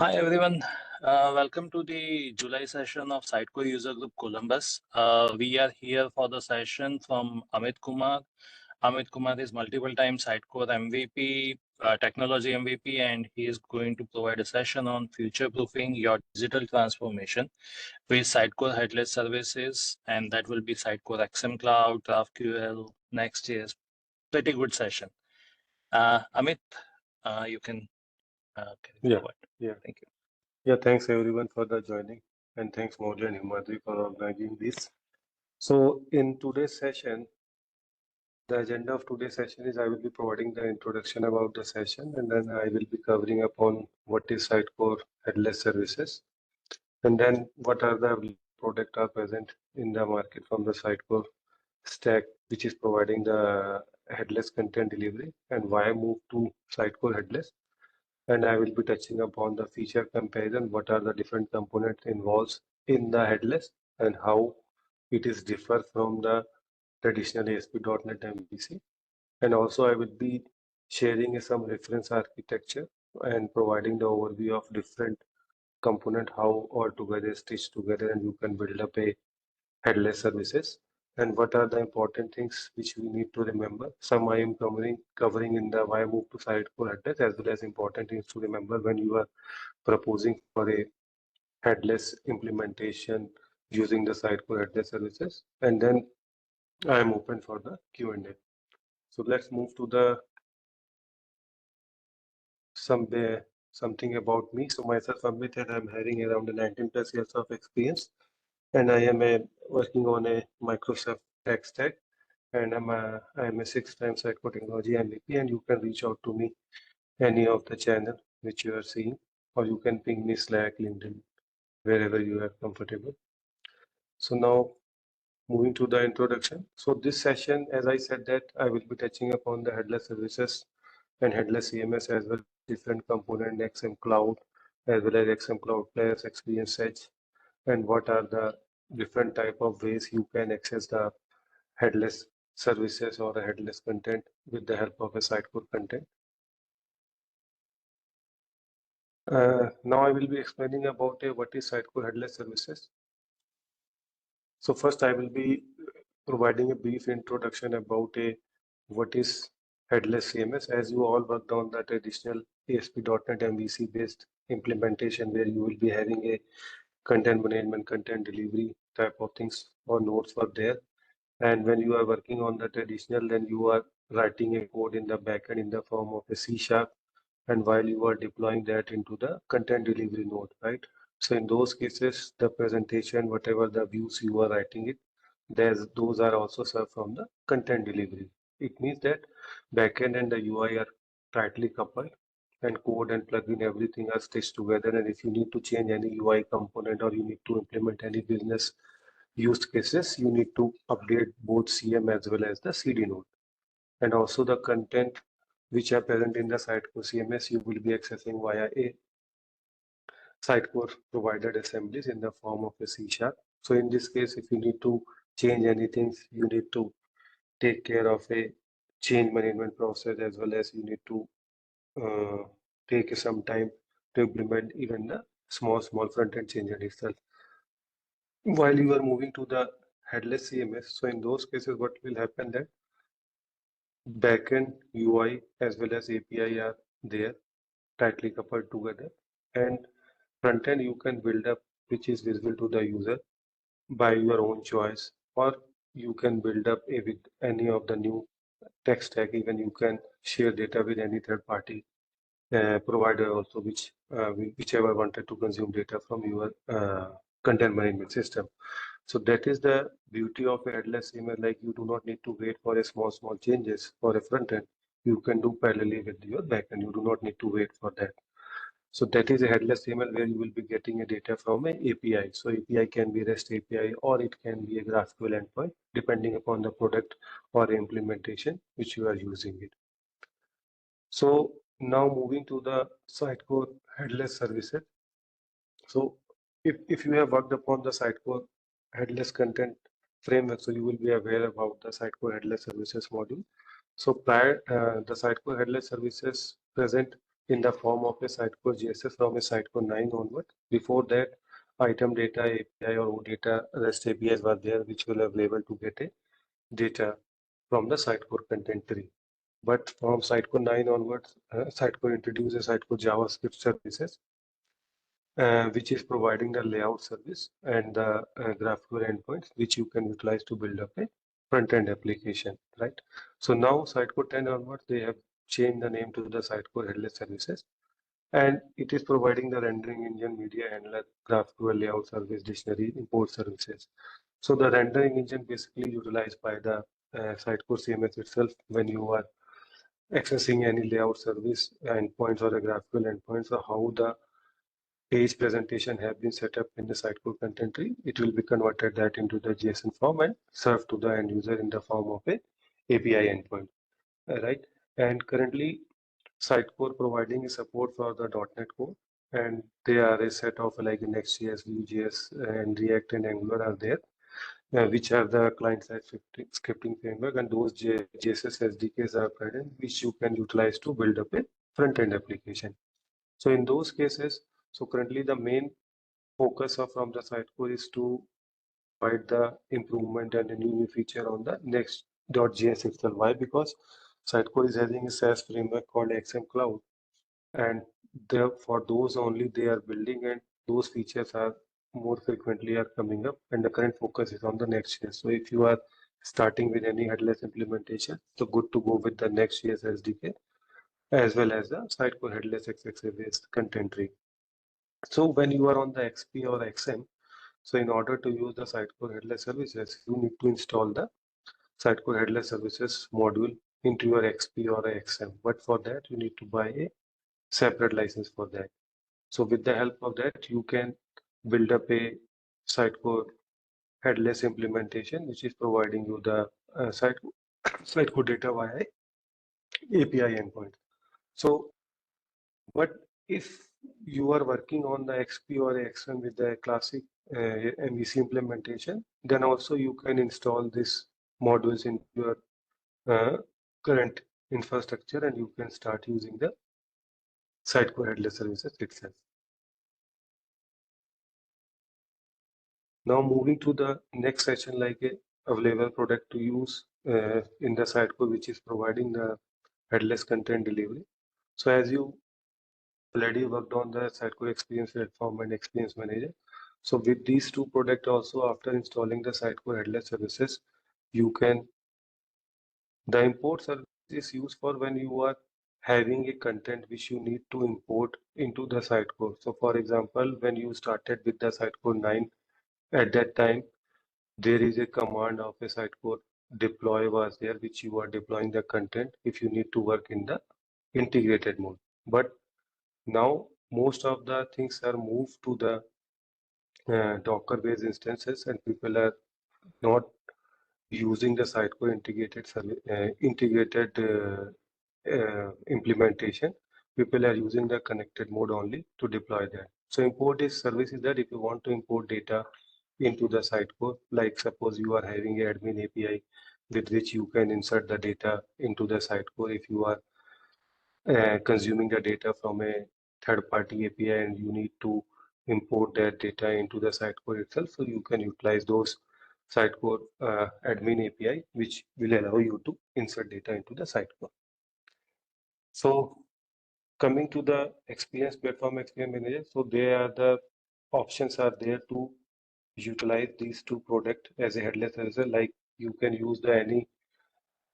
Hi everyone, welcome to the July session of Sitecore User Group Columbus. We are here for the session from Amit Kumar. Amit Kumar is multiple time Sitecore MVP, technology MVP, and he is going to provide a session on future-proofing your digital transformation with Sitecore Headless Services, and that will be Sitecore XM Cloud, GraphQL, Next.js. Pretty good session. Amit, you can carry forward. Thank you. Yeah, thanks everyone for the joining, and thanks Molly and Himadri for organizing this. So in today's session, the agenda of today's session is I will be providing the introduction about the session, and then I will be covering upon what is Sitecore Headless Services, and then what are the products are present in the market from the Sitecore stack, which is providing the headless content delivery, and why move to Sitecore Headless. And I will be touching upon the feature comparison, what are the different components involved in the headless and how it is differ from the traditional ASP.NET MVC. And also I will be sharing some reference architecture and providing the overview of different component, how all together stitched together and you can build up a headless services. And what are the important things which we need to remember? Some I am covering in the why move to Sitecore headless, as well as important things to remember when you are proposing for a headless implementation using the Sitecore headless services. And then I am open for the Q&A. So let's move to the something about me. So myself, Amit, and I'm having around 19 plus years of experience, and I am working on a Microsoft tech stack. And I'm a 6-time Sitecore Technology MVP, and you can reach out to me any of the channel which you are seeing, or you can ping me Slack, LinkedIn, wherever you are comfortable. So now moving to the introduction. So this session, as I said, that I will be touching upon the headless services and headless CMS as well, different component, XM Cloud, as well as XM Cloud Players, Experience Edge, and what are the different type of ways you can access the headless services or a headless content with the help of a Sitecore content. Now I will be explaining about what is Sitecore Headless Services. So first I will be providing a brief introduction about what is headless CMS. As you all worked on the traditional ASP.NET MVC based implementation where you will be having a content management, content delivery type of things or nodes were there. And when you are working on the traditional, then you are writing a code in the backend in the form of a C#, and while you are deploying that into the content delivery node, right? So in those cases, the presentation, whatever the views you are writing it, those are also served from the content delivery. It means that backend and the UI are tightly coupled, and code and plugin, everything are stitched together. And if you need to change any UI component or you need to implement any business use cases, you need to update both CM as well as the CD node. And also the content which are present in the Sitecore CMS, you will be accessing via a Sitecore provided assemblies in the form of a C#. So in this case, if you need to change anything, you need to take care of a change management process, as well as you need to take some time to implement even the small front-end changes itself. While you are moving to the headless CMS, so in those cases, what will happen that backend UI as well as API are there tightly coupled together, and front end you can build up which is visible to the user by your own choice, or you can build up with any of the new tech stack. Even you can share data with any third party provider also, whichever wanted to consume data from your content management system. So that is the beauty of a headless email. Like, you do not need to wait for a small changes for a front end. You can do parallelly with your backend. You do not need to wait for that. So that is a headless email where you will be getting a data from an API. So API can be REST API or it can be a GraphQL endpoint, depending upon the product or implementation which you are using it. So now moving to the Sitecore headless services. So if you have worked upon the Sitecore headless content framework, so you will be aware about the Sitecore headless services module. So prior, the Sitecore headless services present in the form of a Sitecore GSS from a Sitecore 9 onward. Before that, item data API or OData REST APIs were there, which will available to get a data from the Sitecore content tree. But from Sitecore 9 onwards, Sitecore introduces Sitecore JavaScript services, which is providing the layout service and the graphical endpoints, which you can utilize to build up a front-end application, right? So now Sitecore 10 onwards, they have changed the name to the Sitecore Headless Services, and it is providing the rendering engine, media handler, graphical layout service, dictionary, import services. So the rendering engine basically utilized by the Sitecore CMS itself when you are accessing any layout service endpoints or a graphical endpoints, or how the page presentation have been set up in the Sitecore content tree, it will be converted that into the JSON form and served to the end user in the form of a API endpoint, right? And currently, Sitecore providing support for the .NET Core, and there are a set of like Next.js, Vue.js, and React and Angular are there, which have the client-side scripting framework, and those JSS SDKs are present, which you can utilize to build up a front-end application. So in those cases, so currently the main focus of from the Sitecore is to provide the improvement and a new feature on the Next.js itself. Why? Because Sitecore is having a SaaS framework called XM Cloud, and for those only they are building, and those features are more frequently are coming up, and the current focus is on the Next.js. So if you are starting with any headless implementation, so good to go with the Next.js SDK as well as the Sitecore Headless XXA-based content tree. So when you are on the XP or XM, so in order to use the Sitecore Headless Services, you need to install the Sitecore Headless Services module into your XP or XM. But for that, you need to buy a separate license for that. So with the help of that, you can build up a Sitecore Headless implementation, which is providing you the Sitecore data via API endpoint. So, but if you are working on the XP or XM with the classic MVC implementation, then also you can install these modules in your current infrastructure, and you can start using the Sitecore Headless Services itself. Now moving to the next section, like a available product to use in the Sitecore, which is providing the headless content delivery. So as you already worked on the Sitecore Experience Platform and Experience Manager. So with these two products also, after installing the Sitecore Headless Services, you can, the import service is used for when you are having a content which you need to import into the Sitecore. So for example, when you started with the Sitecore 9, at that time, there is a command of a Sitecore deploy was there, which you are deploying the content if you need to work in the integrated mode. But now most of the things are moved to the Docker-based instances, and people are not using the Sitecore integrated implementation. People are using the connected mode only to deploy that. So import is service is that if you want to import data into the Sitecore, like suppose you are having an admin API with which you can insert the data into the Sitecore. If you are consuming the data from a third-party API and you need to import that data into the Sitecore itself, so you can utilize those Sitecore admin API, which will allow you to insert data into the Sitecore. So coming to the Experience Platform, Experience Manager, so there are the options are there to utilize these two products as a headless service. Like you can use the any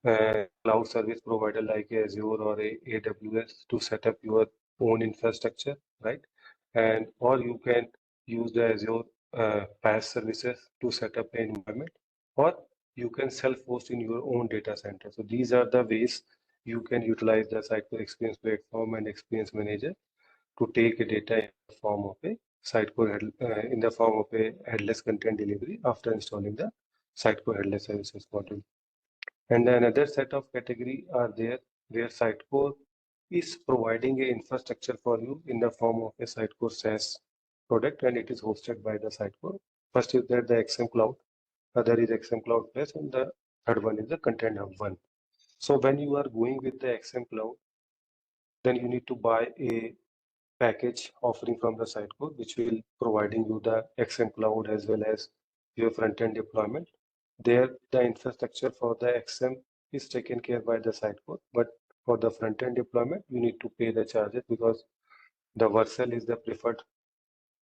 cloud service provider like Azure or AWS to set up your own infrastructure, right? And or you can use the Azure PaaS services to set up an environment, or you can self-host in your own data center. So these are the ways you can utilize the Sitecore Experience Platform and Experience Manager to take a data in the form of a in the form of a headless content delivery after installing the Sitecore Headless Services module. And another set of category are there where Sitecore is providing a infrastructure for you in the form of a Sitecore SaaS product, and it is hosted by the Sitecore. First is there the XM Cloud, other is XM Cloud Plus, and the third one is the Content Hub 1. So when you are going with the XM Cloud, then you need to buy a package offering from the Sitecore, which will providing you the XM Cloud as well as your front-end deployment. There, the infrastructure for the XM is taken care by the Sitecore, but for the front-end deployment, you need to pay the charges because the Vercel is the preferred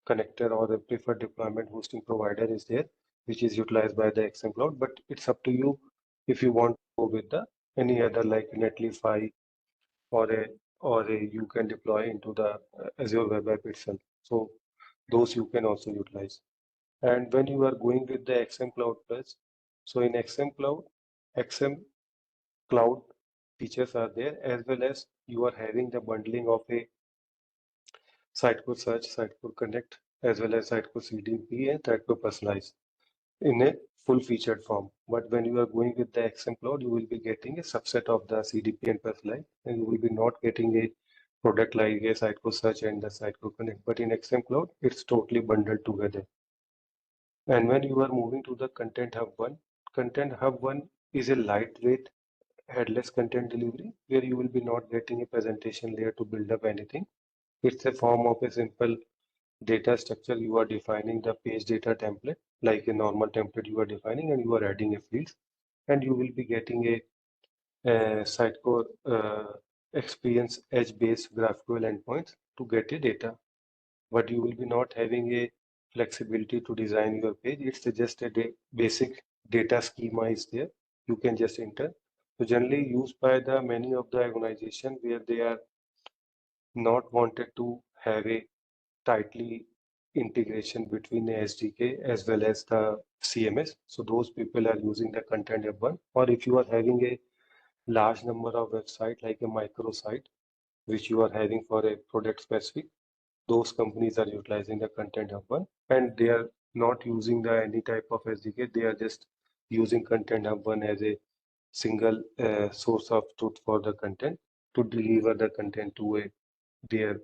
connector or the preferred deployment hosting provider is there, which is utilized by the XM Cloud. But it's up to you if you want to go with the any other like Netlify or a you can deploy into the Azure Web App itself. So those you can also utilize. And when you are going with the XM Cloud Plus, so in XM Cloud features are there as well as you are having the bundling of a Sitecore Search, Sitecore Connect, as well as Sitecore CDP and Sitecore Personalize in a full featured form. But when you are going with the XM Cloud, you will be getting a subset of the CDP and Personalize, and you will be not getting a product like a Sitecore Search and the Sitecore Connect. But in XM Cloud, it's totally bundled together. And when you are moving to the Content Hub 1 is a lightweight headless content delivery where you will be not getting a presentation layer to build up anything. It's a form of a simple data structure. You are defining the page data template like a normal template you are defining, and you are adding a field, and you will be getting a Sitecore experience edge-based graphical endpoints to get a data. But you will be not having a flexibility to design your page. It's just a basic data schema is there. You can just enter. So generally used by the many of the organization where they are not wanted to have a tightly integration between the SDK as well as the CMS. So those people are using the Content Hub 1. Or if you are having a large number of website like a microsite, which you are having for a product specific, those companies are utilizing the Content Hub 1, and they are not using the any type of SDK. They are just using Content Hub 1 as a single source of truth for the content to deliver the content to their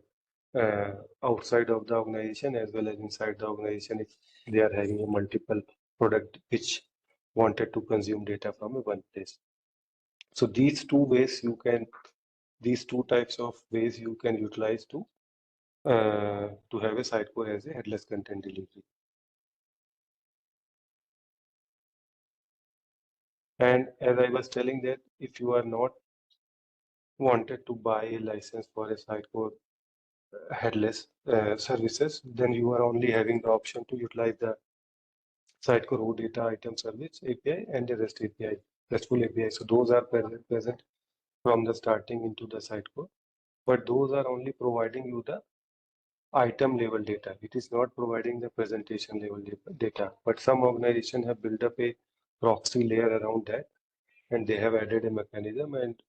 outside of the organization as well as inside the organization if they are having a multiple product which wanted to consume data from a one place. So these two types of ways you can utilize to have a Sitecore as a headless content delivery. And as I was telling that if you are not wanted to buy a license for a Sitecore headless services, then you are only having the option to utilize the Sitecore raw data item service API and the REST API, RESTful API. So those are present from the starting into the Sitecore, but those are only providing you the item level data. It is not providing the presentation level data. But some organizations have built up a proxy layer around that, and they have added a mechanism, and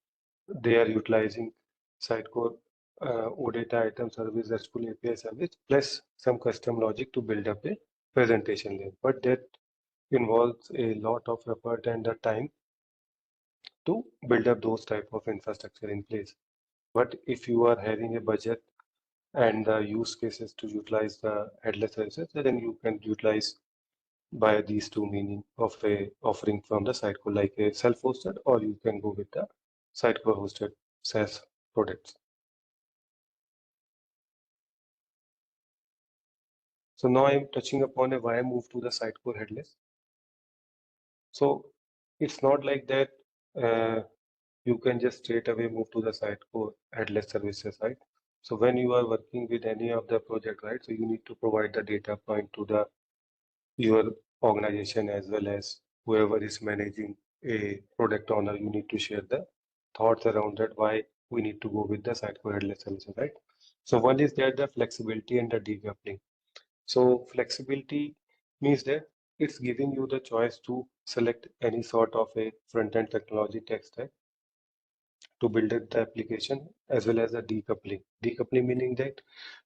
they are utilizing Sitecore OData item service, RESTful API service, plus some custom logic to build up a presentation layer. But that involves a lot of effort and the time to build up those type of infrastructure in place. But if you are having a budget and the use cases to utilize the headless services, then you can utilize by these two meaning of a offering from the Sitecore, like a self-hosted, or you can go with the Sitecore hosted SaaS products. So now I'm touching upon a why I move to the Sitecore headless. So it's not like that you can just straight away move to the Sitecore headless services, right? So when you are working with any of the project, right, so you need to provide the data point to the your organization as well as whoever is managing a product owner. You need to share the thoughts around that why we need to go with the Sitecore headless services, right? So one is that the flexibility and the decoupling. So flexibility means that it's giving you the choice to select any sort of a front-end technology tech stack to build up the application, as well as the decoupling. Decoupling meaning that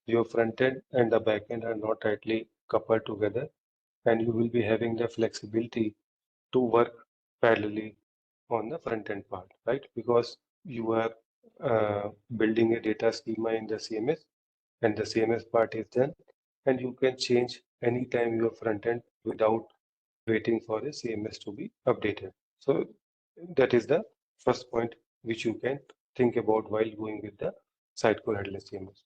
your front end and the back end are not tightly coupled together, and you will be having the flexibility to work parallelly on the front end part, right? Because you are building a data schema in the CMS, and the CMS part is done, and you can change anytime your front end without waiting for the CMS to be updated. So that is the first point which you can think about while going with the Sitecore Headless CMS.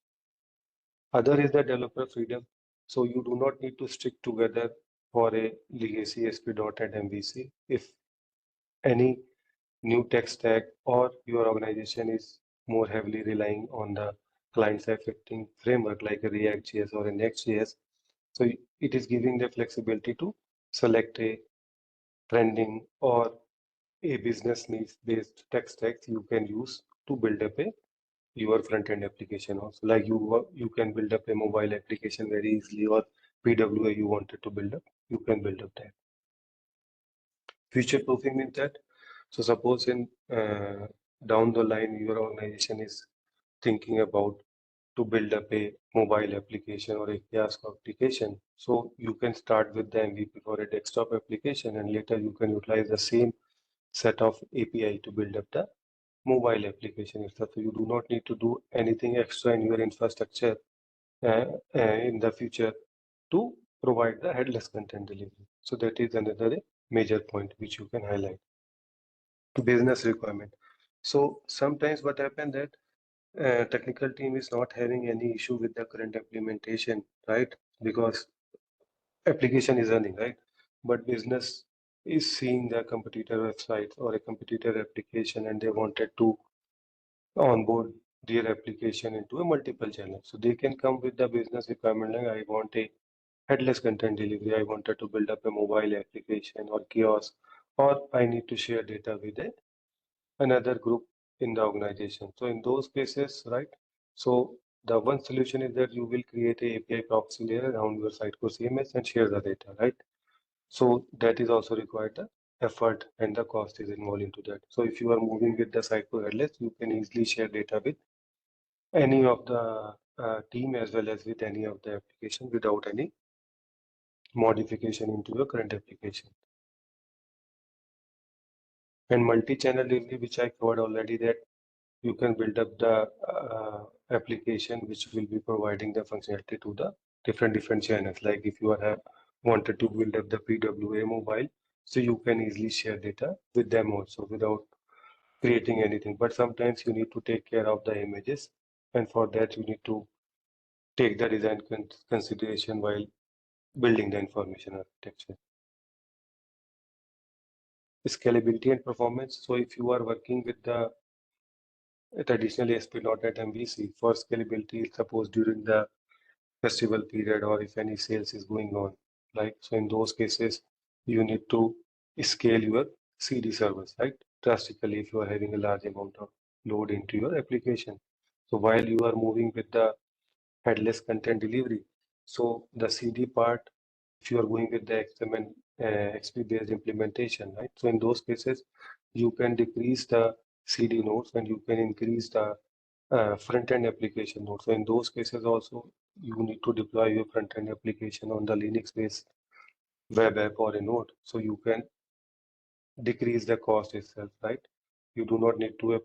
Other is the developer freedom. So you do not need to stick together for a legacy ASP.NET MVC. If any new tech stack or your organization is more heavily relying on the client-side facing framework like a React.js or a Next.js, so it is giving the flexibility to select a trending or a business needs based tech stack you can use to build up a your front-end application also. Like you can build up a mobile application very easily, or PWA you wanted to build up, you can build up that. Future proofing means that, so suppose in down the line your organization is thinking about to build up a mobile application or a kiosk application. So you can start with the MVP for a desktop application, and later you can utilize the same set of API to build up the mobile application itself. So you do not need to do anything extra in your infrastructure in the future to provide the headless content delivery. So that is another major point which you can highlight. Business requirement. So sometimes what happens that technical team is not having any issue with the current implementation, right? Because application is running, right? But business is seeing the competitor website or a competitor application, and they wanted to onboard their application into a multiple channel. So they can come with the business requirement like I want a headless content delivery. I wanted to build up a mobile application or kiosk, or I need to share data with another group in the organization. So in those cases, right? So the one solution is that you will create a API proxy layer around your Sitecore CMS and share the data, right? So that is also required the effort and the cost is involved into that. So if you are moving with the Sitecore headless, you can easily share data with any of the team as well as with any of the application without any modification into your current application. And multi-channel delivery, which I covered already, that you can build up the application which will be providing the functionality to the different channels. Like if you are wanted to build up the PWA mobile, so you can easily share data with them also without creating anything. But sometimes you need to take care of the images, and for that you need to take the design consideration while building the information architecture. Scalability and performance. So if you are working with the traditional ASP.NET MVC for scalability, suppose during the festival period or if any sales is going on, right? So in those cases, you need to scale your CD servers, right? Drastically if you are having a large amount of load into your application. So while you are moving with the headless content delivery, so the CD part, if you are going with the XML XP based implementation, right? So in those cases, you can decrease the CD nodes and you can increase the front-end application node. So in those cases also, you need to deploy your front-end application on the Linux-based web app or a node. So you can decrease the cost itself, right? You do not need to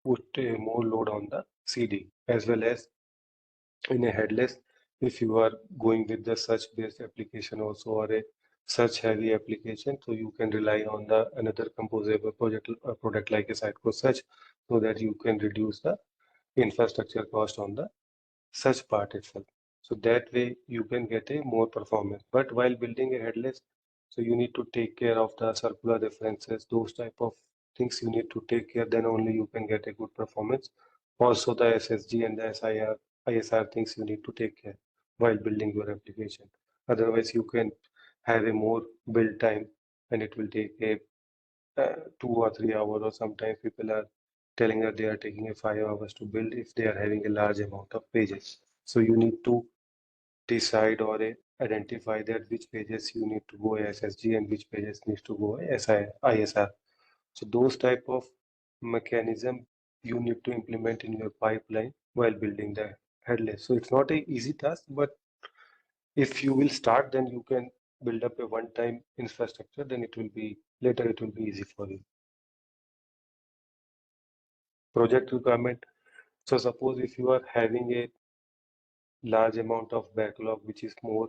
put more load on the CD, as well as in a headless, if you are going with the search-based application also or a search-heavy application, so you can rely on the another composable product like a Sitecore Search, so that you can reduce the infrastructure cost on the search part itself. So that way you can get a more performance. But while building a headless, so you need to take care of the circular references, those type of things you need to take care, then only you can get a good performance. Also the SSG and the ISR things you need to take care while building your application. Otherwise you can have a more build time and it will take a 2 or 3 hours, or sometimes people are telling that they are taking a 5 hours to build if they are having a large amount of pages. So you need to decide or identify that which pages you need to go SSG and which pages needs to go ISR. So those type of mechanism you need to implement in your pipeline while building the headless. So it's not a easy task, but if you will start, then you can build up a one-time infrastructure, then it will be later it will be easy for you. Project requirement. So suppose if you are having a large amount of backlog, which is more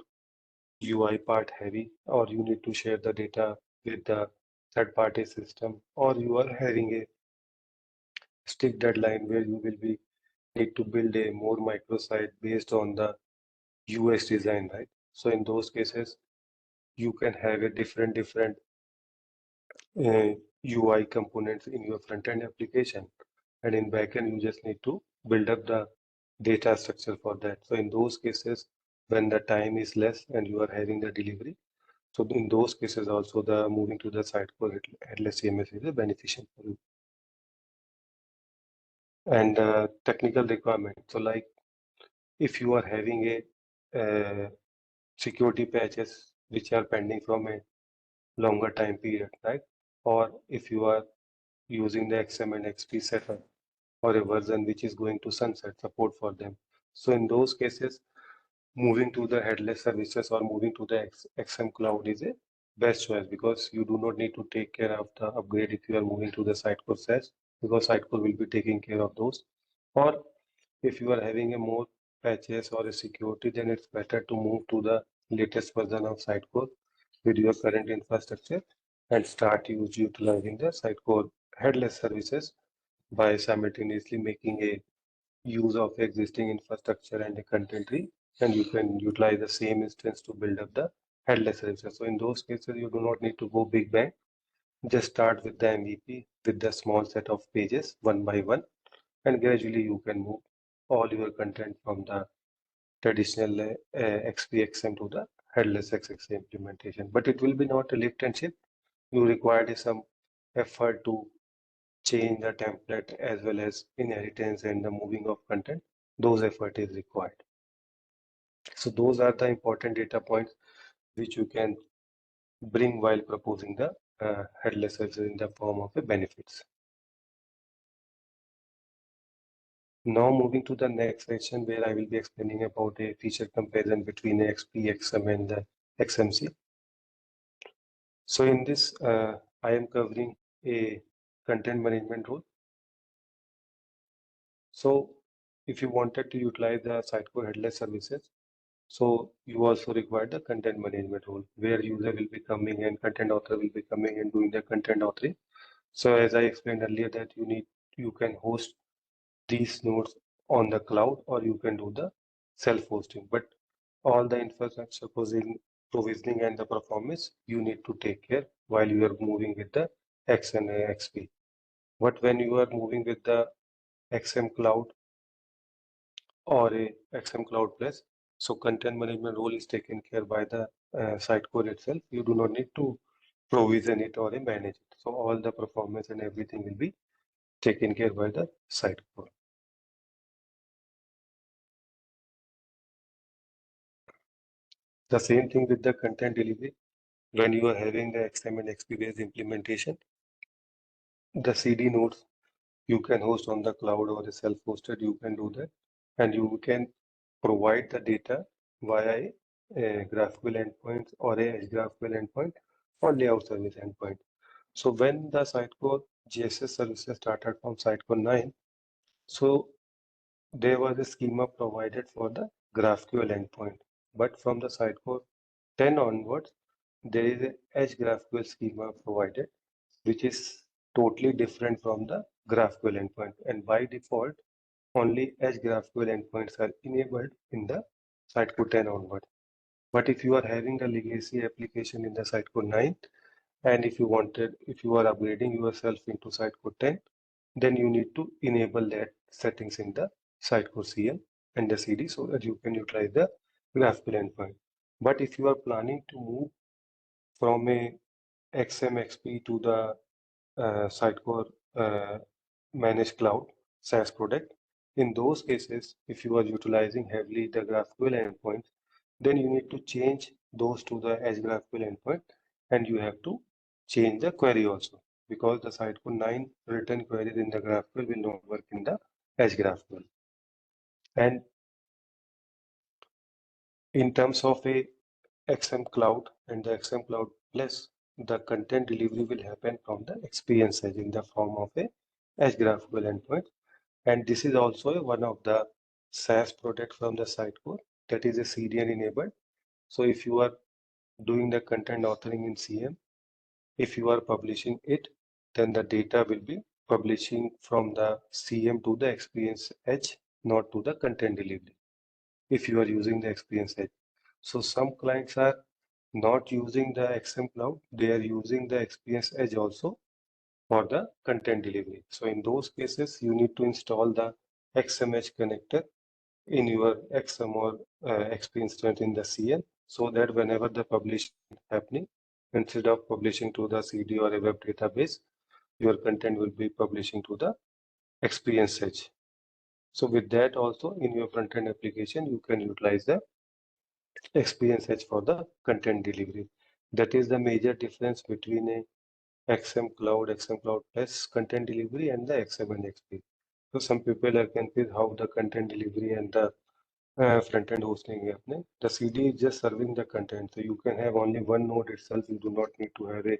UI part heavy, or you need to share the data with the third party system, or you are having a strict deadline where you will be need to build a more microsite based on the UX design, right? So in those cases, you can have a different UI components in your front-end application, and in backend you just need to build up the data structure for that. So in those cases, when the time is less and you are having the delivery, so in those cases also the moving to the Sitecore headless CMS is a beneficial for you. And technical requirement. So like if you are having a security patches which are pending from a longer time period, right? Or if you are using the XM and XP setup or a version which is going to sunset support for them. So in those cases, moving to the headless services or moving to the XM cloud is a best choice because you do not need to take care of the upgrade if you are moving to the Sitecore SaaS because Sitecore will be taking care of those. Or if you are having a more patches or a security, then it's better to move to the latest version of Sitecore with your current infrastructure and start utilizing the Sitecore headless services by simultaneously making a use of existing infrastructure and a content tree, and you can utilize the same instance to build up the headless services. So in those cases, you do not need to go big bang. Just start with the MVP with the small set of pages one by one, and gradually you can move all your content from the traditional XPXM to the headless XXA implementation. But it will be not a lift and shift. You require some effort to change the template as well as inheritance and the moving of content. Those effort is required. So those are the important data points which you can bring while proposing the headless services in the form of a benefits. Now moving to the next section where I will be explaining about a feature comparison between XP, XM and the XMC. So in this, I am covering a content management role. So if you wanted to utilize the Sitecore headless services, so you also require the content management role where user will be coming and content author will be coming and doing the content authoring. So as I explained earlier that you can host these nodes on the cloud or you can do the self-hosting, but all the infrastructure provisioning and the performance you need to take care while you are moving with the X and XP. But when you are moving with the XM cloud or a XM Cloud Plus. So content management role is taken care by the Sitecore itself. You do not need to provision it or manage it. So all the performance and everything will be taken care by the Sitecore. The same thing with the content delivery. When you are having the XM and XP based implementation, the CD nodes you can host on the cloud or the self-hosted, you can do that. And you can provide the data via a graphical endpoint or a GraphQL endpoint or layout service endpoint. So when the Sitecore GSS services started from Sitecore 9, so there was a schema provided for the GraphQL endpoint. But from the Sitecore 10 onwards, there is a Edge GraphQL schema provided, which is totally different from the GraphQL endpoint. And by default, only Edge GraphQL endpoints are enabled in the Sitecore 10 onward. But if you are having a legacy application in the Sitecore 9, and if you are upgrading yourself into Sitecore 10, then you need to enable that settings in the Sitecore CL and the CD so that you can utilize the graphical endpoint. But if you are planning to move from a XMXP to the Sitecore managed cloud SaaS product, in those cases, if you are utilizing heavily the GraphQL endpoint, then you need to change those to the Edge GraphQL endpoint and you have to change the query also because the Sitecore 9 written queries in the GraphQL will not work in the Edge GraphQL. And in terms of a XM Cloud and the XM Cloud Plus, the content delivery will happen from the experience edge in the form of a Edge GraphQL endpoint. And this is also one of the SaaS product from the Sitecore that is a CDN enabled. So if you are doing the content authoring in CM, if you are publishing it, then the data will be publishing from the CM to the experience edge not to the content delivery if you are using the Experience Edge. So some clients are not using the XM Cloud, they are using the Experience Edge also for the content delivery. So in those cases, you need to install the XMH connector in your XM or Experience instance in the CL, so that whenever the publishing is happening, instead of publishing to the CD or a web database, your content will be publishing to the Experience Edge. So with that also in your front-end application, you can utilize the Experience Edge for the content delivery. That is the major difference between a XM Cloud Plus content delivery and the XM and XP. So some people are confused how the content delivery and the front-end hosting is happening. The CD is just serving the content. So you can have only one node itself. You do not need to have a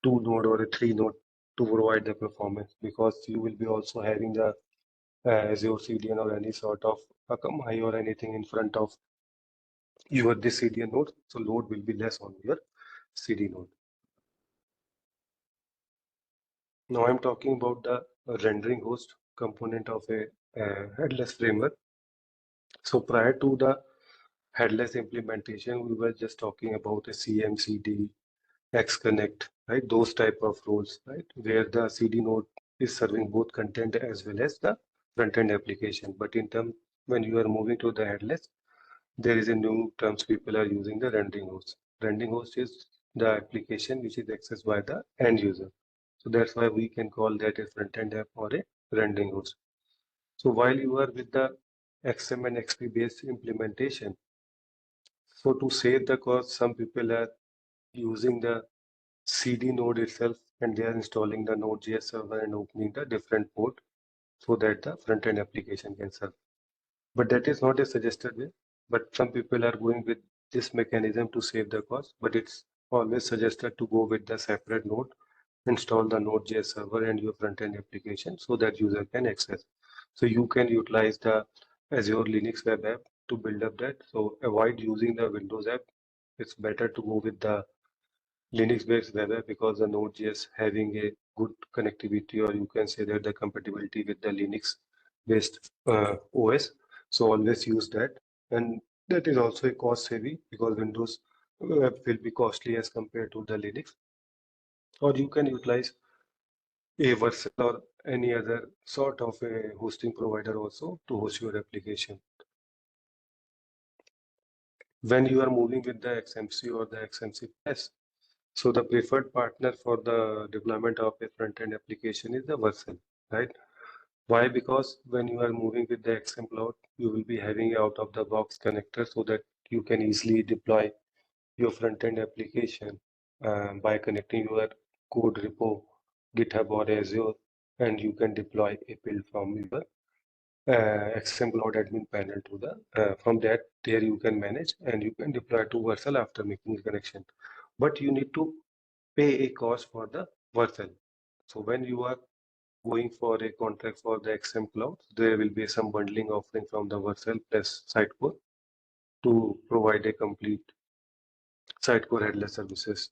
two node or a three node to provide the performance, because you will be also having the Azure CDN or any sort of Akamai or anything in front of your this CDN node. So load will be less on your CD node. Now I'm talking about the rendering host component of a headless framework. So prior to the headless implementation, we were just talking about a CM, CD, Xconnect, right? Those type of roles, right? Where the CD node is serving both content as well as the front-end application. But in term, when you are moving to the headless, there is a new terms people are using, the rendering host. Rendering host is the application which is accessed by the end user. So that's why we can call that a front-end app or a rendering host. So while you are with the XM and XP based implementation, so to save the cost, some people are using the CD node itself and they are installing the Node.js server and opening the different port so that the front-end application can serve. But that is not a suggested way. But some people are going with this mechanism to save the cost, but it's always suggested to go with the separate node, install the Node.js server and your front-end application so that user can access. So you can utilize the Azure Linux web app to build up that. So avoid using the Windows app. It's better to go with the Linux-based web app because the Node.js having a good connectivity, or you can say that the compatibility with the Linux-based OS. So always use that, and that is also a cost saving because Windows web will be costly as compared to the Linux. Or you can utilize a Vercel or any other sort of a hosting provider also to host your application. When you are moving with the XMC or the XMC Plus, so the preferred partner for the deployment of a front-end application is the Vercel, right? Why? Because when you are moving with the XM Cloud, you will be having a out-of-the-box connector so that you can easily deploy your front-end application by connecting your code repo, GitHub or Azure, and you can deploy a build from your XM Cloud admin panel to the from that there you can manage and you can deploy to Vercel after making a connection. But you need to pay a cost for the Vercel. So when you are going for a contract for the XM Cloud, there will be some bundling offering from the Vercel plus Sitecore to provide a complete Sitecore Headless services.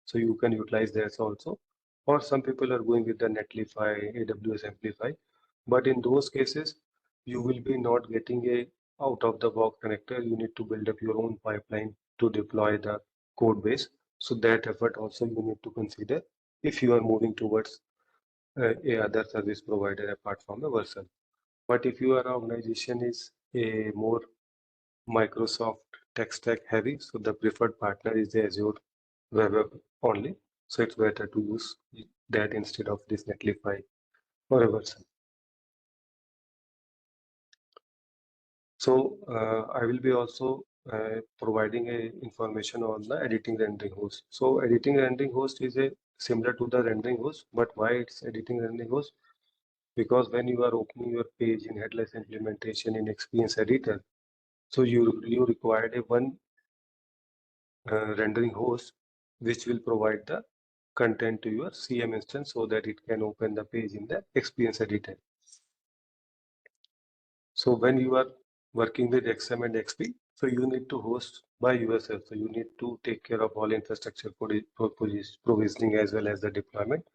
So you can utilize that also. Or some people are going with the Netlify, AWS Amplify. But in those cases, you will be not getting a out of the box connector. You need to build up your own pipeline to deploy the code base. So that effort also you need to consider if you are moving towards a other service provider apart from the Vercel. But if your organization is a more Microsoft tech stack heavy, so the preferred partner is the Azure Web App only. So it's better to use that instead of this Netlify or a Vercel. So I will be also providing a information on the editing rendering host. So editing rendering host is a similar to the rendering host, but why it's editing rendering host? Because when you are opening your page in headless implementation in Experience Editor, so you required a one rendering host which will provide the content to your CM instance so that it can open the page in the Experience Editor. So when you are working with XM and XP, so you need to host by yourself. So you need to take care of all infrastructure provisioning as well as the deployment.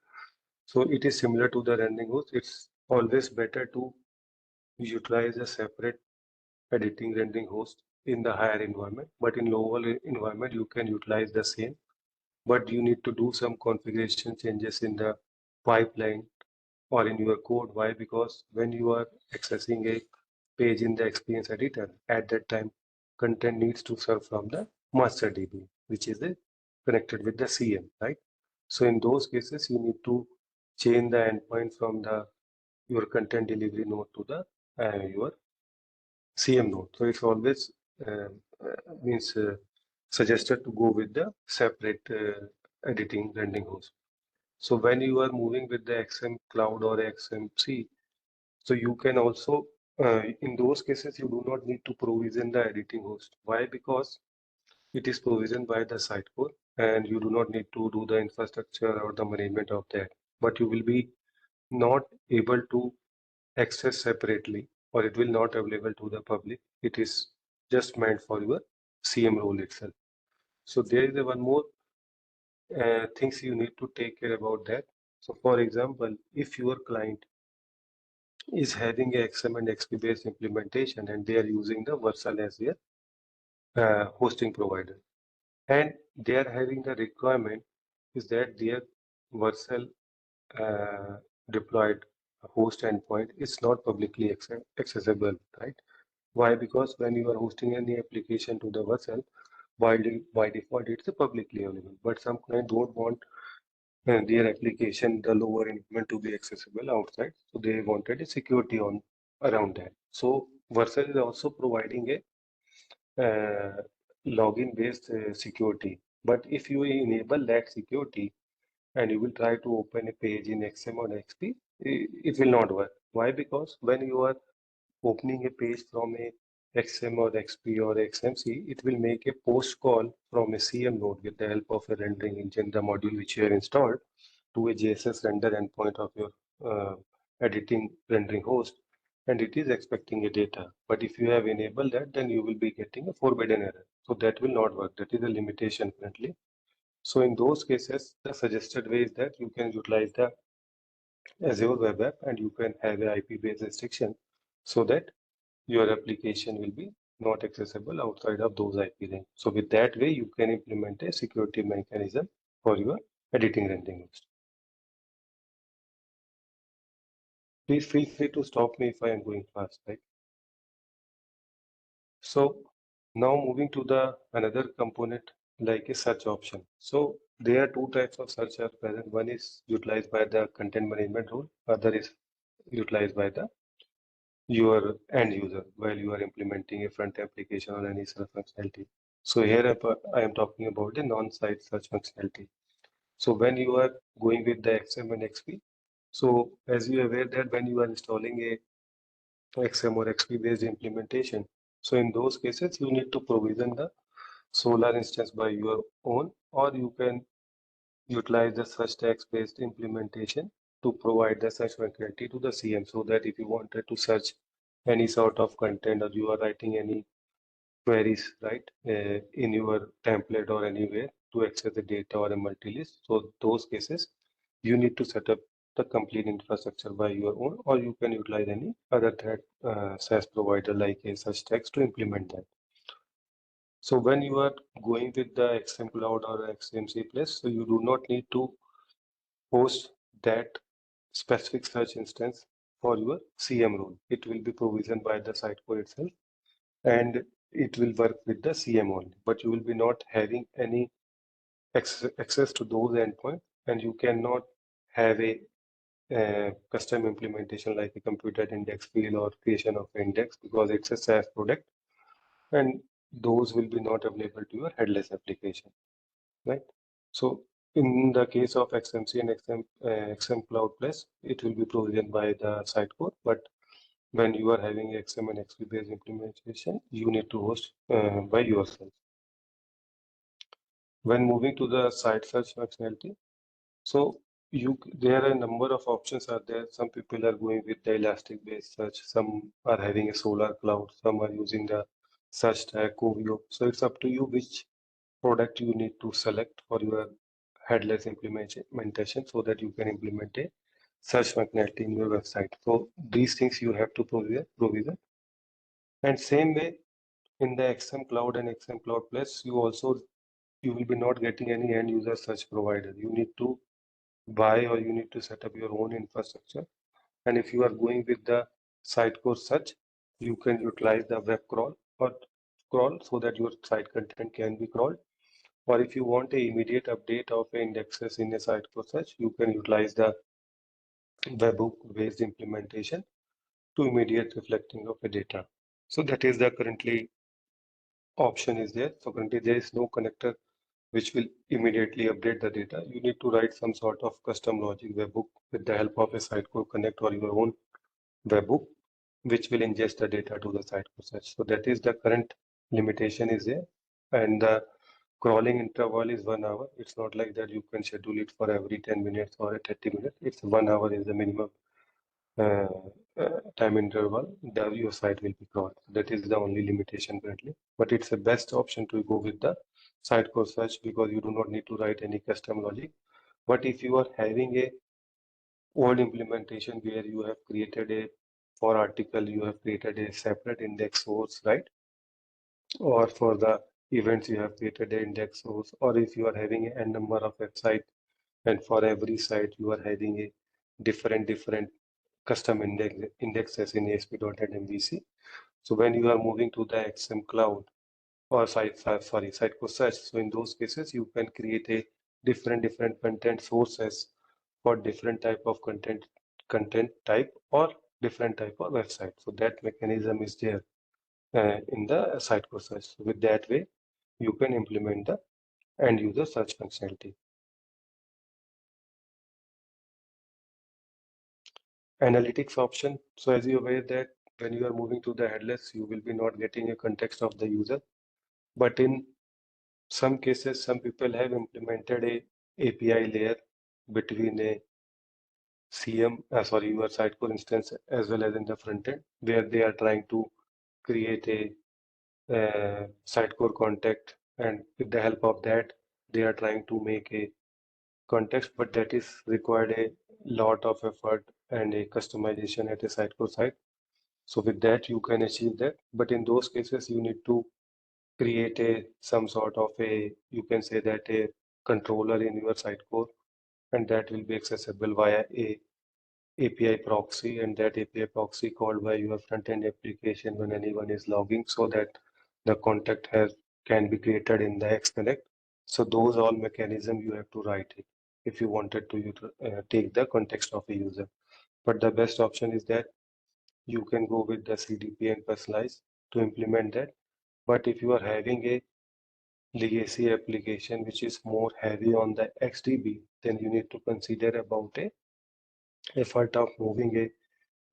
So it is similar to the rendering host. It's always better to utilize a separate editing rendering host in the higher environment, but in lower environment, you can utilize the same, but you need to do some configuration changes in the pipeline or in your code. Why? Because when you are accessing a page in the experience editor, at that time, content needs to serve from the master DB, which is connected with the CM, right? So in those cases, you need to change the endpoint from the your content delivery node to the your CM node. So it's always means suggested to go with the separate editing rendering host. So when you are moving with the XM Cloud or XMC, so you can also, in those cases, you do not need to provision the editing host. Why? Because it is provisioned by the Sitecore and you do not need to do the infrastructure or the management of that. But you will be not able to access separately or it will not available to the public. It is just meant for your CM role itself. So there is a one more things you need to take care about that. So for example, if your client is having a XM and XP based implementation and they are using the Vercel as their hosting provider, and they are having the requirement is that their Vercel uh, deployed host endpoint is not publicly accessible, right? Why? Because when you are hosting any application to the Vercel, by default it's publicly available, but some clients don't want their application, the lower environment to be accessible outside. So they wanted a security on around that. So Vercel is also providing a login based security. But if you enable that security and you will try to open a page in XM or XP, it will not work. Why? Because when you are opening a page from a XM or XP or XMC, it will make a post call from a CM node with the help of a rendering engine, the module which you have installed, to a JSS render endpoint of your editing rendering host, and it is expecting a data. But if you have enabled that, then you will be getting a forbidden error. So that will not work. That is a limitation currently. So in those cases, the suggested way is that you can utilize the Azure Web App and you can have a IP-based restriction so that your application will be not accessible outside of those IP range. So with that way, you can implement a security mechanism for your editing rendering host. Please feel free to stop me if I am going fast, right? So now moving to the another component like a search option. So there are two types of search are present. One is utilized by the content management rule, other is utilized by the your end user while you are implementing a front application or any search functionality. So here I am talking about the non-site search functionality. So when you are going with the XM and XP, so as you are aware that when you are installing a XM or XP based implementation, so in those cases you need to provision the Solar instance by your own, or you can utilize the search text based implementation to provide the search functionality to the CM, so that if you wanted to search any sort of content or you are writing any queries, right, in your template or anywhere to access the data or a multi-list. So those cases, you need to set up the complete infrastructure by your own, or you can utilize any other thread SaaS provider like a search text to implement that. So when you are going with the XM Cloud or XMC Plus, so you do not need to host that specific search instance for your CM role. It will be provisioned by the Sitecore itself and it will work with the CM only, but you will be not having any access to those endpoints and you cannot have a custom implementation like a computer index field or creation of index because it's a SaaS product and those will be not available to your headless application, right? So in the case of XMC and XM Cloud Plus, it will be provisioned by the Sitecore, but when you are having XM and XP based implementation, you need to host by yourself. When moving to the site search functionality, so there are a number of options are there. Some people are going with the elastic based search, some are having a Solar Cloud, some are using the search tag Covio. So it's up to you which product you need to select for your headless implementation so that you can implement a search functionality in your website. So these things you have to provision. And same way in the XM Cloud and XM Cloud Plus, you will be not getting any end user search provider. You need to buy or you need to set up your own infrastructure. And if you are going with the Sitecore search, you can utilize the web crawl or crawl so that your site content can be crawled. Or if you want a immediate update of indexes in a Sitecore search, you can utilize the webhook-based implementation to immediate reflecting of the data. So that is the currently option is there. So currently there is no connector which will immediately update the data. You need to write some sort of custom logic webhook with the help of a Sitecore Connect or your own webhook, which will ingest the data to the Sitecore search. So that is the current limitation is there. And the crawling interval is 1 hour. It's not like that you can schedule it for every 10 minutes or 30 minutes. It's 1 hour is the minimum uh, time interval that your site will be crawled. That is the only limitation currently. But it's the best option to go with the Sitecore search because you do not need to write any custom logic. But if you are having a old implementation where you have created a for article, you have created a separate index source, right? Or for the events, you have created an index source, or if you are having a number of website and for every site you are having a different custom indexes in ASP.NET MVC. So when you are moving to the XM Cloud or Sitecore Search, so in those cases you can create a different content sources for different type of content type or different type of website. So that mechanism is there in the Sitecore Search. So with that way, you can implement the end user search functionality. Analytics option. So as you're aware that when you are moving to the headless, you will be not getting a context of the user. But in some cases, some people have implemented a API layer between a your Sitecore instance as well as in the front end, where they are trying to create a Sitecore contact, and with the help of that, they are trying to make a context, but that is required a lot of effort and a customization at a Sitecore site. So with that, you can achieve that. But in those cases, you need to create a some sort of a, you can say that a controller in your Sitecore, and that will be accessible via a API proxy, and that API proxy called by your front-end application when anyone is logging, so that the contact has can be created in the XConnect. So those all mechanism you have to write it if you wanted to take the context of a user. But the best option is that you can go with the CDP and personalize to implement that. But if you are having a legacy application which is more heavy on the XDB, then you need to consider about a effort of moving a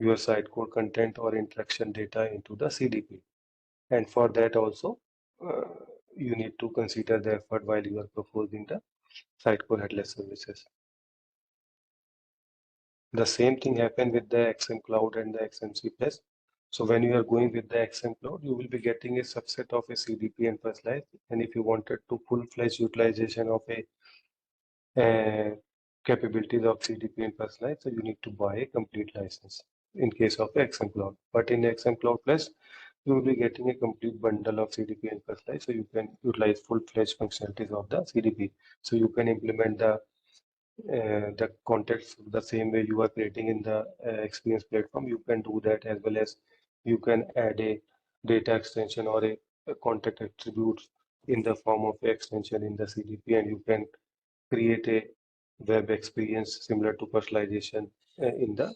your Sitecore content or interaction data into the CDP. And for that also, uh, you need to consider the effort while you are proposing the Sitecore headless services. The same thing happened with the XM Cloud and the XMC Plus. So when you are going with the XM Cloud, you will be getting a subset of a CDP and personalize. And if you wanted to full-fledged utilization of a capabilities of CDP and personalize, so you need to buy a complete license in case of XM Cloud. But in XM Cloud Plus, you will be getting a complete bundle of CDP and personalize, so you can utilize full-fledged functionalities of the CDP. So you can implement the context the same way you are creating in the experience platform. You can do that, as well as you can add a data extension or a contact attributes in the form of extension in the CDP, and you can create a web experience similar to personalization in the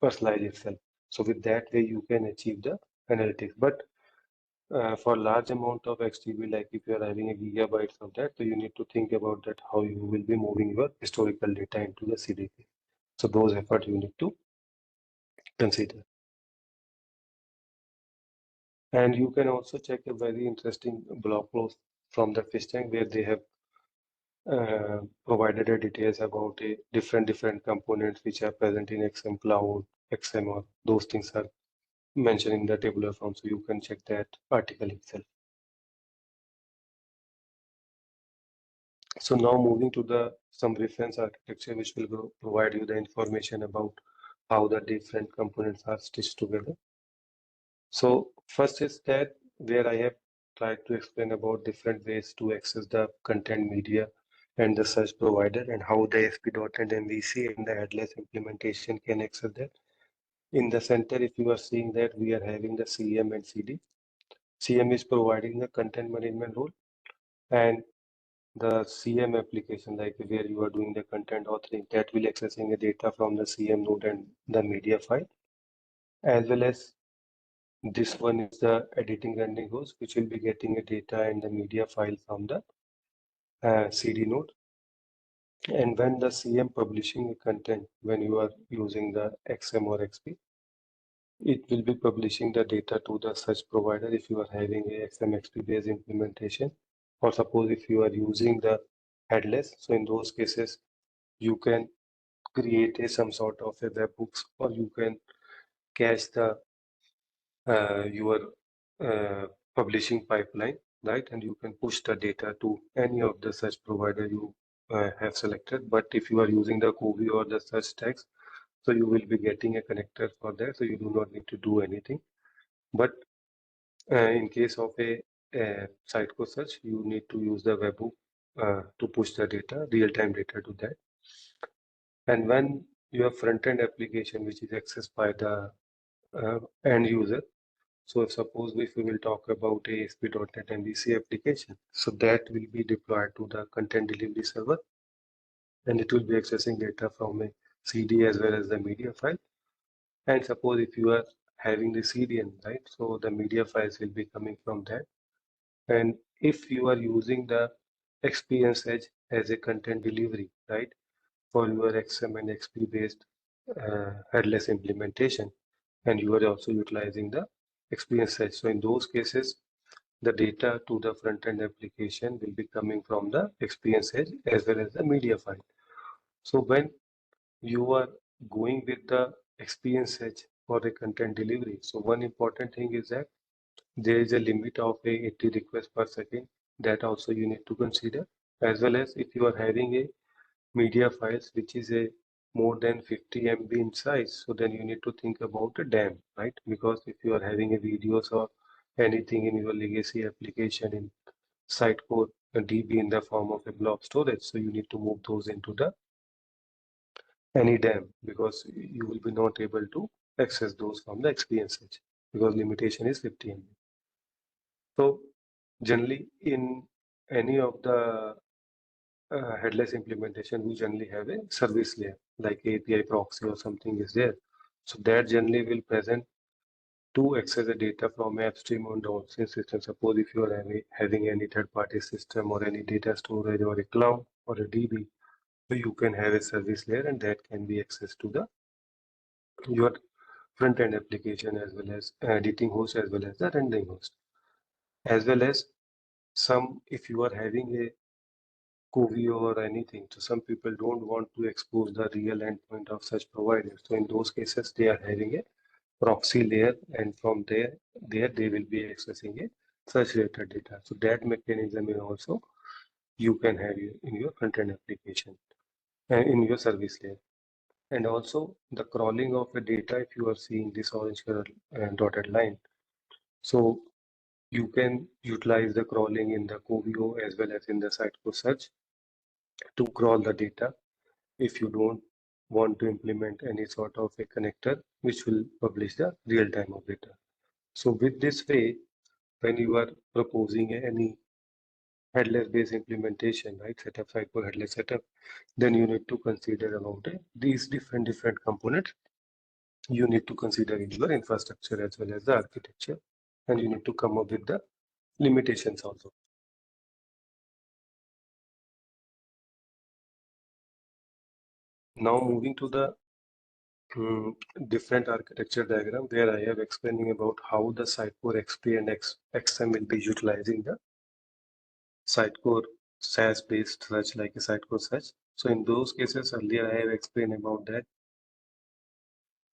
personalize itself. So with that way, you can achieve the analytics. But for large amount of XTB, like if you are having a gigabytes of that, so you need to think about that how you will be moving your historical data into the CDP. So those efforts you need to consider. And you can also check a very interesting blog post from the fish tank where they have provided a details about a different components which are present in XM Cloud, XMR. Those things are mentioned in the tabular form, so you can check that article itself. So now moving to the some reference architecture, which will provide you the information about how the different components are stitched together. So first is that where I have tried to explain about different ways to access the content media and the search provider and how the ASP.NET MVC and the headless implementation can access that. In the center, if you are seeing that we are having the CM and CD. CM is providing the content management role, and the CM application, like where you are doing the content authoring, that will accessing the data from the CM node and the media file, as well as this one is the editing rendering host, which will be getting a data and the media file from the CD node. And when the CM publishing a content, when you are using the XM or XP, it will be publishing the data to the search provider if you are having a XMXP based implementation, or suppose if you are using the headless. So in those cases, you can create some sort of a webhooks, or you can cache the your publishing pipeline, right? And you can push the data to any of the search provider you have selected. But if you are using the Kobe or the search tags, so you will be getting a connector for that, so you do not need to do anything. But in case of a Sitecore search, you need to use the webhook to push the data, real-time data to that. And when your front-end application, which is accessed by the end user, so if suppose if we will talk about a ASP.NET MVC application, so that will be deployed to the content delivery server, and it will be accessing data from a CD as well as the media file. And suppose if you are having the CDN, right? So the media files will be coming from that. And if you are using the Experience Edge as a content delivery, right, for your XM and XP based headless implementation, and you are also utilizing the Experience Edge. So in those cases, the data to the front end application will be coming from the Experience Edge as well as the media file. So when you are going with the Experience Edge for the content delivery, so one important thing is that there is a limit of a 80 requests per second, that also you need to consider, as well as if you are having a media files which is a more than 50 MB in size, so then you need to think about a DAM, right? Because if you are having a videos or anything in your legacy application in Sitecore DB in the form of a blob storage, so you need to move those into the any DAM, because you will be not able to access those from the Experience Edge because limitation is 50 MB. So generally in any of the headless implementation, we generally have a service layer like API proxy or something is there. So that generally will present to access the data from upstream or downstream system. Suppose if you are having any third-party system or any data storage or a cloud or a DB, so you can have a service layer, and that can be accessed to the your front-end application as well as editing host as well as the rendering host, as well as some if you are having a Covio or anything. So some people don't want to expose the real endpoint of such providers. So in those cases, they are having a proxy layer, and from there they will be accessing a search related data. So that mechanism is also you can have in your front-end application and in your service layer. And also the crawling of the data, if you are seeing this orange color dotted line. So you can utilize the crawling in the Covio as well as in the Sitecore search to crawl the data if you don't want to implement any sort of a connector which will publish the real time of data. So with this way, when you are proposing any headless based implementation, right, setup Sitecore headless setup, then you need to consider about these different components. You need to consider in your infrastructure as well as the architecture, and you need to come up with the limitations also. Now moving to the different architecture diagram where I have explaining about how the Sitecore XP and XM will be utilizing the Sitecore SaaS based search like a Sitecore search. So in those cases earlier I have explained about that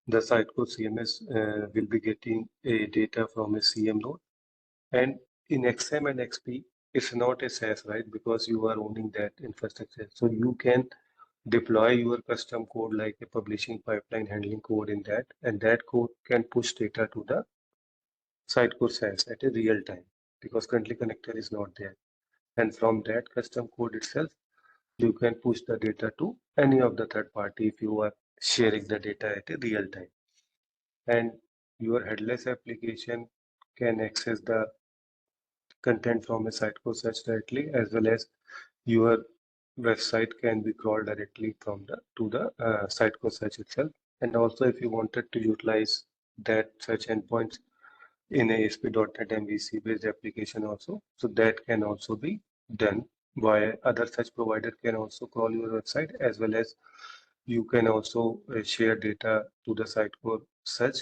the Sitecore CMS will be getting a data from a CM node, and in XM and XP it's not a SaaS, right? Because you are owning that infrastructure. So you can deploy your custom code like a publishing pipeline handling code in that, and that code can push data to the Sitecore SaaS at a real time because currently connector is not there. And from that custom code itself, you can push the data to any of the third party if you are sharing the data at a real time. And your headless application can access the content from a Sitecore search directly, as well as your website can be crawled directly from the to the Sitecore search itself. And also, if you wanted to utilize that search endpoints in a ASP.NET MVC based application also, so that can also be done by other search provider can also crawl your website, as well as you can also share data to the Sitecore search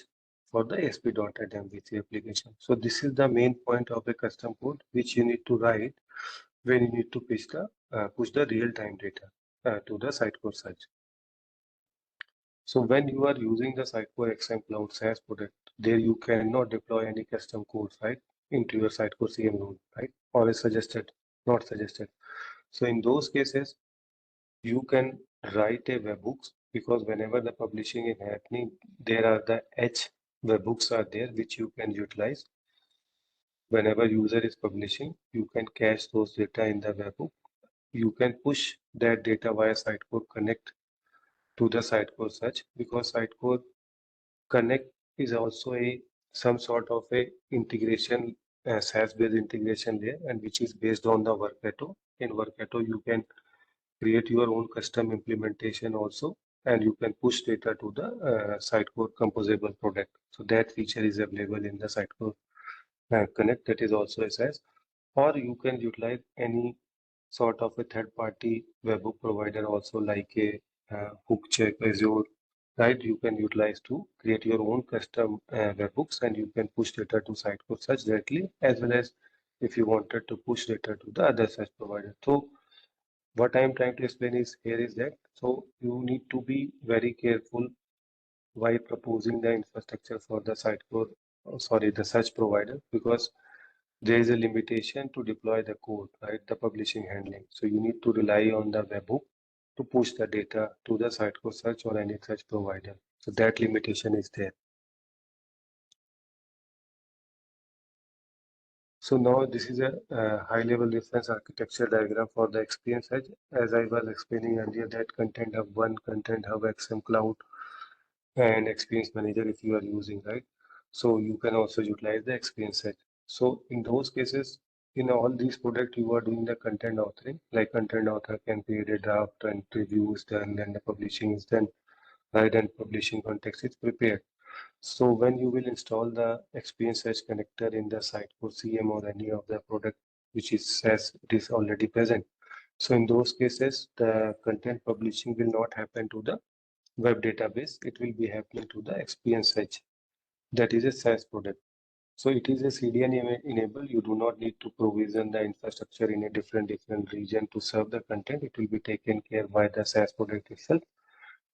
for the ASP.NET MVC application. So this is the main point of a custom code which you need to write when you need to push the real-time data to the Sitecore search. So when you are using the Sitecore XM Cloud SaaS product, there you cannot deploy any custom codes, right, into your Sitecore CM node, right, or is suggested, not suggested. So in those cases, you can write a webhooks because whenever the publishing is happening, there are the H webhooks are there which you can utilize. Whenever user is publishing, you can cache those data in the webhook. You can push that data via Sitecore Connect to the Sitecore search because Sitecore Connect is also a some sort of a integration, SaaS-based integration there, and which is based on the Workato. In Workato, you can create your own custom implementation also, and you can push data to the Sitecore composable product. So that feature is available in the Sitecore Connect, that is also a SaaS, or you can utilize any sort of a third-party webhook provider also like a Hookcheck, Azure, right? You can utilize to create your own custom webhooks and you can push data to Sitecore search directly, as well as if you wanted to push data to the other search provider. So what I am trying to explain is here is that so you need to be very careful while proposing the infrastructure for the Sitecore, sorry, the search provider, because there is a limitation to deploy the code, right? The publishing handling. So you need to rely on the webhook to push the data to the Sitecore search or any search provider. So that limitation is there. So now this is a high-level reference architecture diagram for the Experience Edge. As I was explaining earlier, that Content Hub 1, Content Hub XM Cloud, and Experience Manager if you are using, right? So you can also utilize the Experience Edge. So in those cases, in all these products, you are doing the content authoring, like content author can create a draft and preview is done, then the publishing is done, right? And publishing context is prepared. So when you will install the Experience Edge connector in the Sitecore CM or any of the product which is SaaS, it is already present. So in those cases, the content publishing will not happen to the web database. It will be happening to the Experience Edge. That is a SaaS product. So it is a CDN enabled. You do not need to provision the infrastructure in a different region to serve the content. It will be taken care by the SaaS product itself.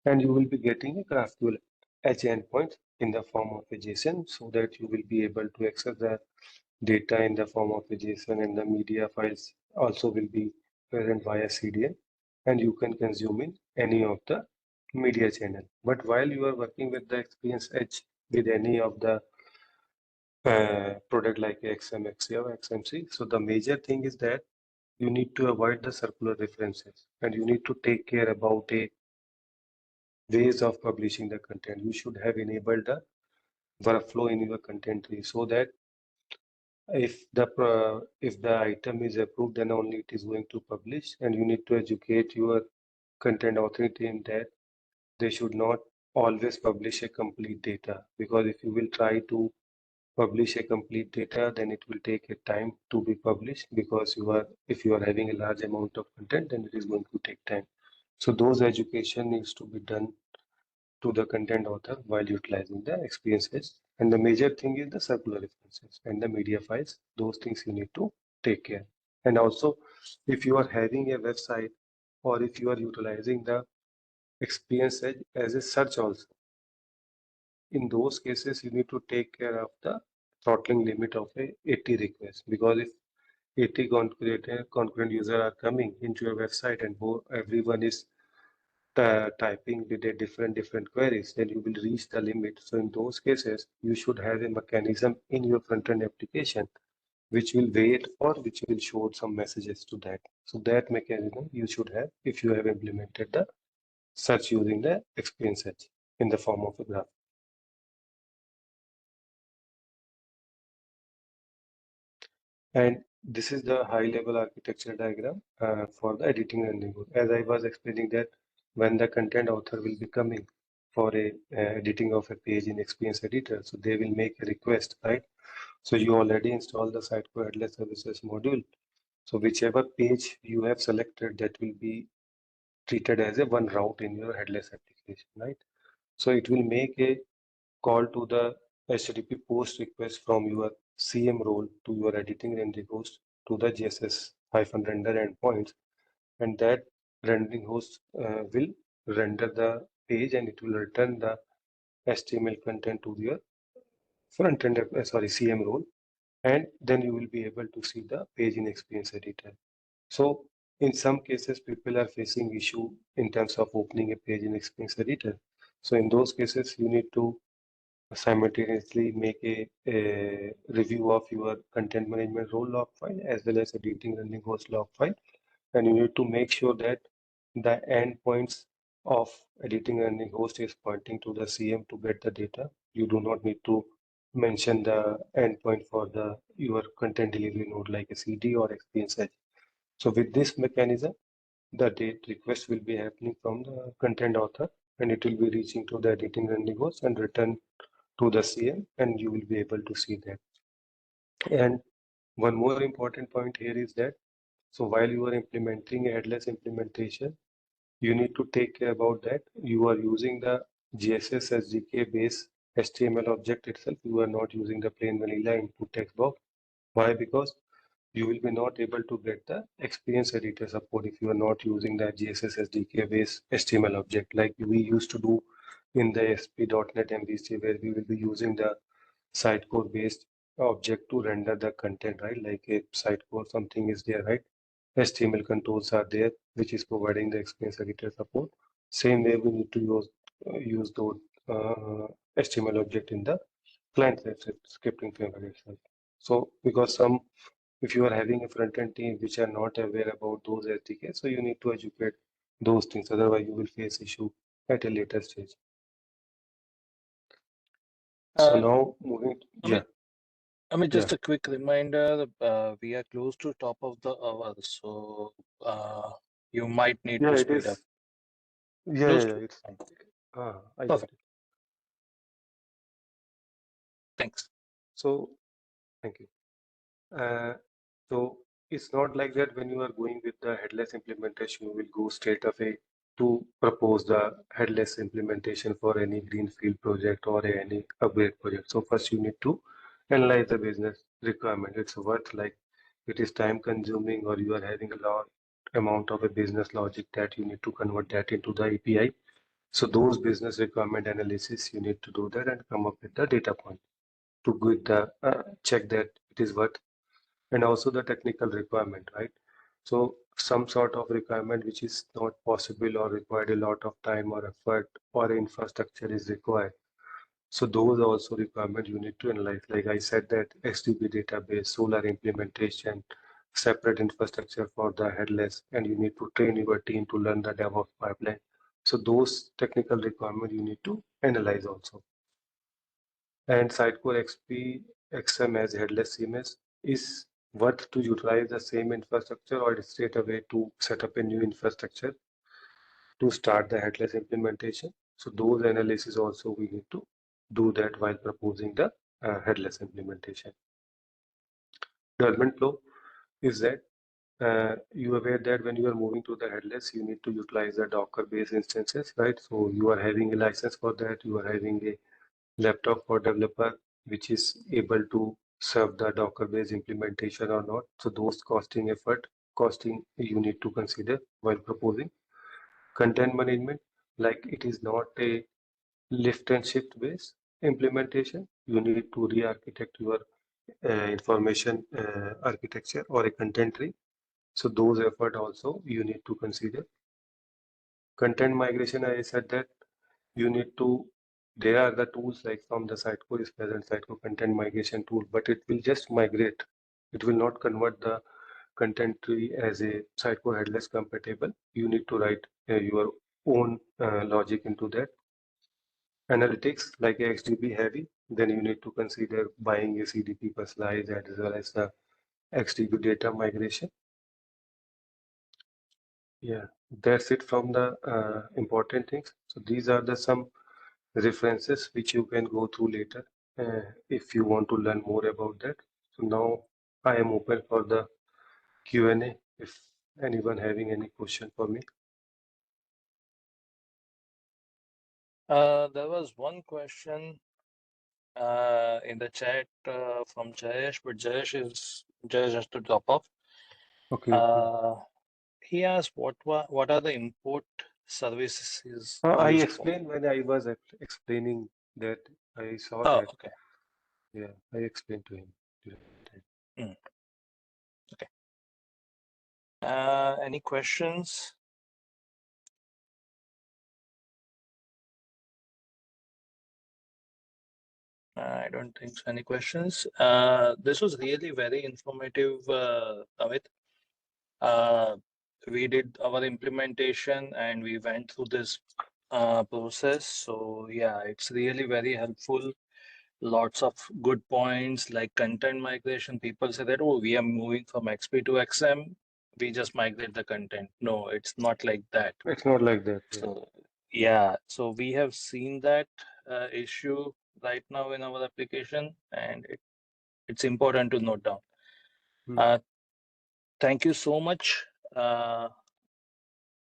And you will be getting a GraphQL Edge endpoint in the form of a JSON so that you will be able to access the data in the form of a JSON, and the media files also will be present via CDN, and you can consume in any of the media channel. But while you are working with the Experience Edge with any of the product like XMXC or XMC, so the major thing is that you need to avoid the circular references and you need to take care about a ways of publishing the content. You should have enabled the workflow in your content tree so that if the item is approved, then only it is going to publish, and you need to educate your content authority in that they should not always publish a complete data, because if you will try to publish a complete data, then it will take a time to be published, because if you are having a large amount of content, then it is going to take time. So those education needs to be done to the content author while utilizing the experiences. And the major thing is the circular references and the media files. Those things you need to take care. And also, if you are having a website or if you are utilizing the experience edge as a search also, in those cases, you need to take care of the throttling limit of a 80 request, because if 80 concurrent users are coming into your website and everyone is typing with a different queries, then you will reach the limit. So in those cases, you should have a mechanism in your front-end application which will wait or which will show some messages to that. So that mechanism you should have if you have implemented the search using the experience search in the form of a graph. And this is the high-level architecture diagram for the editing and renewal. As I was explaining that when the content author will be coming for a editing of a page in Experience Editor, so they will make a request, right? So you already installed the Sitecore Headless Services module. So whichever page you have selected, that will be treated as a one route in your headless application, right? So it will make a call to the HTTP post request from your CM role to your editing rendering host to the JSS-render endpoints, and that rendering host will render the page and it will return the HTML content to your front end, CM role, and then you will be able to see the page in Experience Editor. So in some cases, people are facing issue in terms of opening a page in Experience Editor. So in those cases, you need to simultaneously make a review of your content management role log file as well as editing running host log file. And you need to make sure that the endpoints of editing running host is pointing to the CM to get the data. You do not need to mention the endpoint for the your content delivery node like a CD or Experience Edge. So with this mechanism, the date request will be happening from the content author and it will be reaching to the editing running host and return to the CM, and you will be able to see that. And one more important point here is that, so while you are implementing a headless implementation, you need to take care about that. You are using the GSS SDK based HTML object itself. You are not using the plain vanilla input text box. Why? Because you will be not able to get the experience editor support if you are not using the GSS SDK based HTML object like we used to do in the SP.NET MVC, where we will be using the Sitecore based object to render the content, right? Like a Sitecore, something is there, right? HTML controls are there, which is providing the experience editor support. Same way, we need to use those HTML object in the client scripting framework itself. So, because if you are having a front-end team which are not aware about those SDKs, so you need to educate those things. Otherwise, you will face issue at a later stage. So now moving, yeah. Just a quick reminder, we are close to top of the hour, so you might need to Yeah, it speed up. is. Yeah, Close yeah, to. it's. I got Perfect. it. Thanks. So, thank you. So it's not like that when you are going with the headless implementation, you will go straight away to propose the headless implementation for any greenfield project or any upgrade project. So first you need to analyze the business requirement. It's worth like it is time consuming or you are having a lot amount of a business logic that you need to convert that into the API. So those business requirement analysis, you need to do that and come up with the data point to get the check that it is worth, and also the technical requirement, right? So some sort of requirement which is not possible or required a lot of time or effort or infrastructure is required. So those are also requirements you need to analyze. Like I said that HDB database, Solar implementation, separate infrastructure for the headless, and you need to train your team to learn the DevOps pipeline. So those technical requirements you need to analyze also. And Sitecore XP XM as headless CMS is worth to utilize the same infrastructure or it's straight away to set up a new infrastructure to start the headless implementation. So those analysis also we need to do that while proposing the headless implementation. Development flow is that you are aware that when you are moving to the headless, you need to utilize the Docker-based instances, right? So you are having a license for that. You are having a laptop for developer which is able to serve the Docker-based implementation or not. So those costing you need to consider while proposing. Content management, like it is not a lift and shift based implementation. You need to re-architect your information architecture or a content tree. So those effort also you need to consider. Content migration, I said that you need to, there are the tools like from the Sitecore is present, Sitecore content migration tool, but it will just migrate. It will not convert the content tree as a Sitecore headless compatible. You need to write your own logic into that. Analytics like a XDB heavy, then you need to consider buying a CDP personalized as well as the XDB data migration. Yeah, that's it from the important things. So these are the some references which you can go through later if you want to learn more about that. So now I am open for the Q&A if anyone having any question for me. There was one question in the chat from Jayesh, but Jayesh has to drop off. Okay, okay. He asked what are the import services I used for? explained when I was explaining that I saw Oh, that. okay. Yeah, I explained to him during that time. Mm. Okay. Any questions? I don't think so. Any questions? This was really very informative, Amit. We did our implementation and we went through this process. So yeah, it's really very helpful. Lots of good points like content migration. People say that, oh, we are moving from XP to XM. We just migrate the content. No, it's not like that. It's not like that. Yeah. So yeah, so we have seen that issue right now in our application, and it's important to note down. Hmm. Uh, Thank you so much,